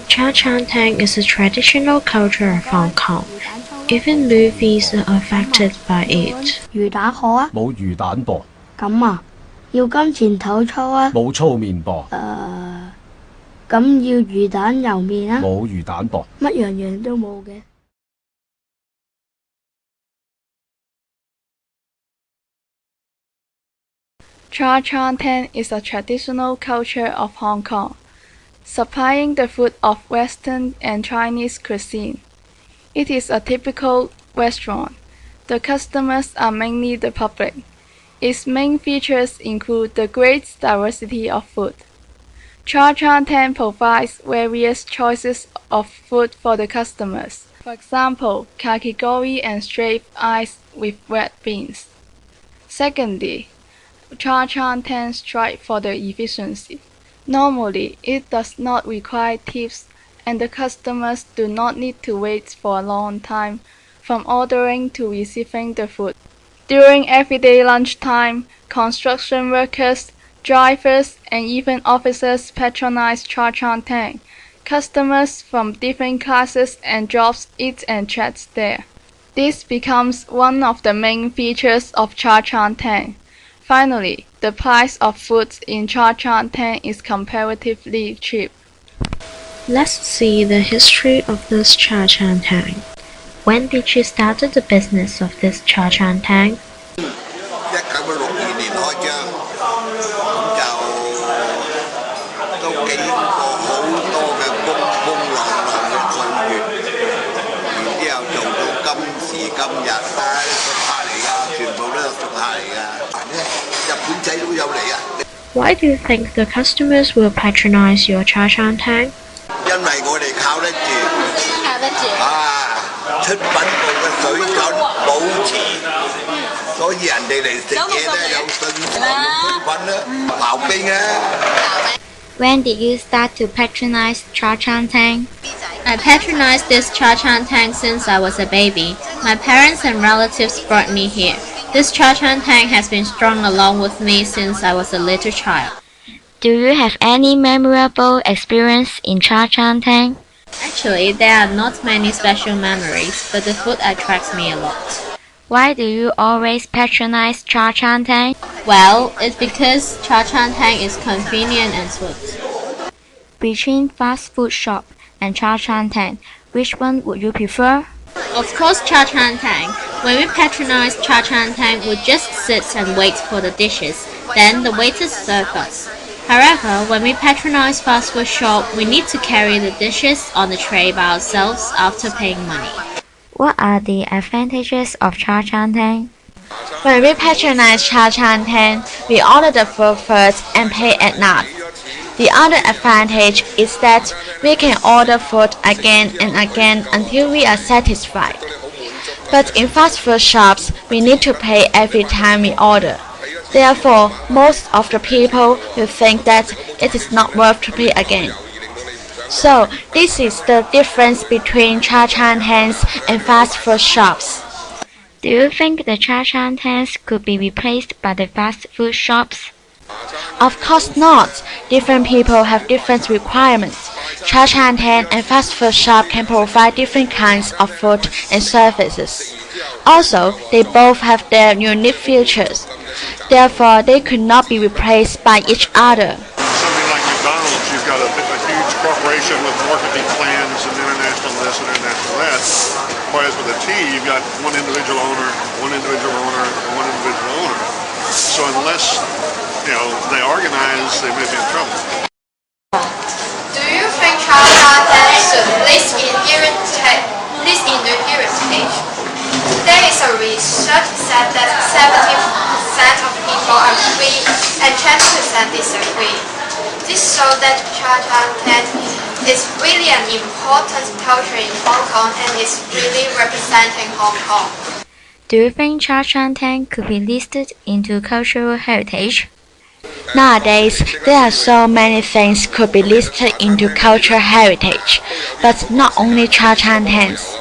Chaan Teng is a traditional culture of Hong Kong. Even movies are affected by it. 魚蛋好啊？冇魚蛋噃。咁啊，要金錢肚粗啊？冇粗麵噃。咁要魚蛋油麵啊？冇魚蛋噃。乜樣樣都冇嘅。Chaan Teng is a traditional culture of Hong Kong, supplying the food of Western and Chinese cuisine. It is a typical restaurant. The customers are mainly the public. Its main features include the great diversity of food. Chaan Teng provides various choices of food for the customers. For example, kakigori and straight ice with red beans. Secondly, Chaan Teng strives for the efficiency. Normally, it does not require tips, and the customers do not need to wait for a long time from ordering to receiving the food. During everyday lunchtime, construction workers, drivers, and even officers patronize Chaan Teng. Customers from different classes and jobs eat and chat there. This becomes one of the main features of Chaan Teng. Finally, the price of food in Chaan Teng is comparatively cheap. Let's see the history of this Chaan Teng. When did you start the business of this Chaan Teng? 1962年開張，咁就都經過好多嘅風浪嘅歲月，然之後做到今時今日啊，熟客嚟㗎，全部都係熟客嚟㗎，日本仔都有嚟啊！ Why do you think the customers will patronize your Chaan Teng? 因為我哋靠得住，出品部嘅水準保持，所以人哋嚟食嘢咧有信心，出品咧刨冰啊！ When did you start to patronize Chaan Teng? I patronized this Chaan Teng since I was a baby. My parents and relatives brought me here. This Chaan Teng has been strung along with me since I was a little child. Do you have any memorable experience in Chaan Teng? Actually, there are not many special memories, but the food attracts me a lot. Why do you always patronize Chaan Teng? Well, it's because Chaan Teng is convenient and sweet. Between fast food shop and Chaan Teng, which one would you prefer? Of course, Chaan Teng. When we patronize Chaan Teng, we just sit and wait for the dishes. Then the waiters serve us. However, when we patronize fast food shop, we need to carry the dishes on the tray by ourselves after paying money. What are the advantages of Chaan Teng? When we patronize Chaan Teng, we order the food first and pay at night. The other advantage is that we can order food again and again until we are satisfied. But in fast food shops, we need to pay every time we order. Therefore, most of the people will think that it is not worth to pay again. So, this is the difference between Chaan Tengs and fast food shops. Do you think the Chaan Tengs could be replaced by the fast food shops? Of course not. Different people have different requirements. Chaan Teng and fast food shop can provide different kinds of food and services. Also, they both have their unique features. Therefore, they could not be replaced by each other. Something like McDonald's, you've got a huge corporation with marketing plans and international this and international that. Whereas with a tea, you've got one individual owner, and one individual owner. So unless they organize, they may be in trouble. Do you think Chaan Teng should list in the heritage? There is a research said that 70% of people agree and 10% disagree. This shows that Chaan Teng is really an important culture in Hong Kong and is really representing Hong Kong. Do you think Chaan Teng could be listed into cultural heritage? Nowadays, there are so many things could be listed into cultural heritage, but not only Chaan Tengs.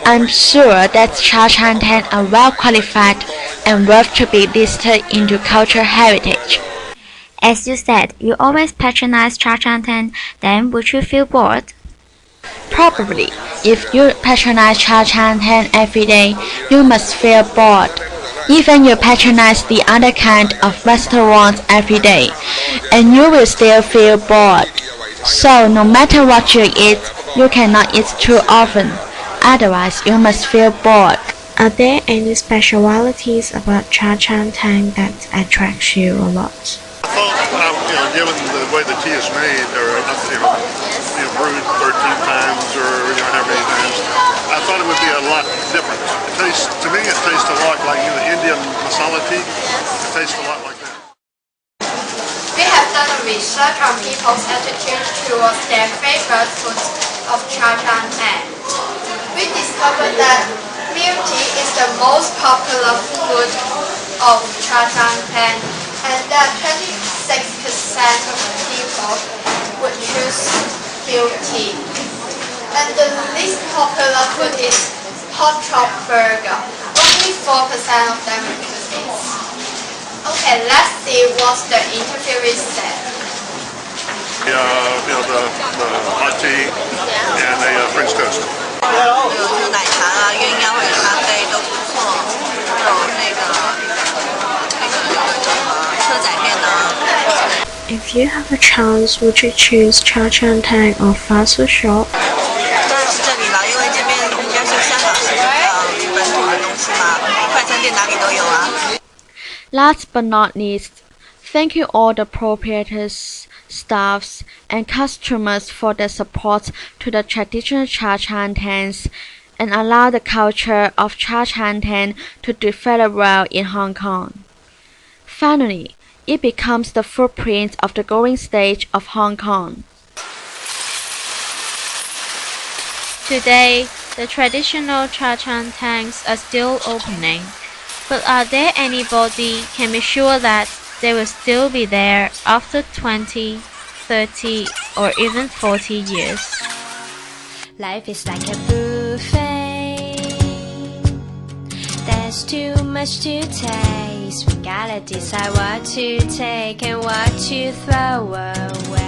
I'm sure that Chaan Teng are well qualified and worth to be listed into cultural heritage. As you said, you always patronize Chaan Teng, then would you feel bored? Probably. If you patronize Chaan Teng every day, you must feel bored. Even you patronize the other kind of restaurants every day, and you will still feel bored. So no matter what you eat, you cannot eat too often. Otherwise, you must feel bored. Are there any specialities about Chaan Teng that attracts you a lot? I thought, given the way the tea is made, or brewed 13 times, or how many times, I thought it would be a lot different. To me, it tastes a lot like Indian masala tea. It tastes a lot like that. We have done a research on people's attitude towards their favorite foods of Chaan Teng. We discovered that milk tea is the most popular food of Chaan Teng, and that 26% of people would choose milk tea. And the least popular food is hot chop burger. Only 4% of them would choose this. Okay, let's see what the interviewees said. The hot tea and a French toast. 有奶茶啊、鸳鸯或者咖啡都不错，还有什么车仔面呢？ If you have a chance, would you choose Chaan Teng or fast food shop? 当然是这里了，因为这边应该是香港是本土的东西嘛，快餐店哪里都有啊。Last but not least, thank you all the proprietors, staffs, and customers for their support to the traditional Chaan Tengs and allow the culture of Chaan Teng to develop well in Hong Kong. Finally, it becomes the footprint of the growing stage of Hong Kong. Today, the traditional Chaan Tengs are still opening, but are there anybody can be sure that they will still be there after 20, 30 or even 40 years? Life is like a buffet. There's too much to taste. We gotta decide what to take and what to throw away.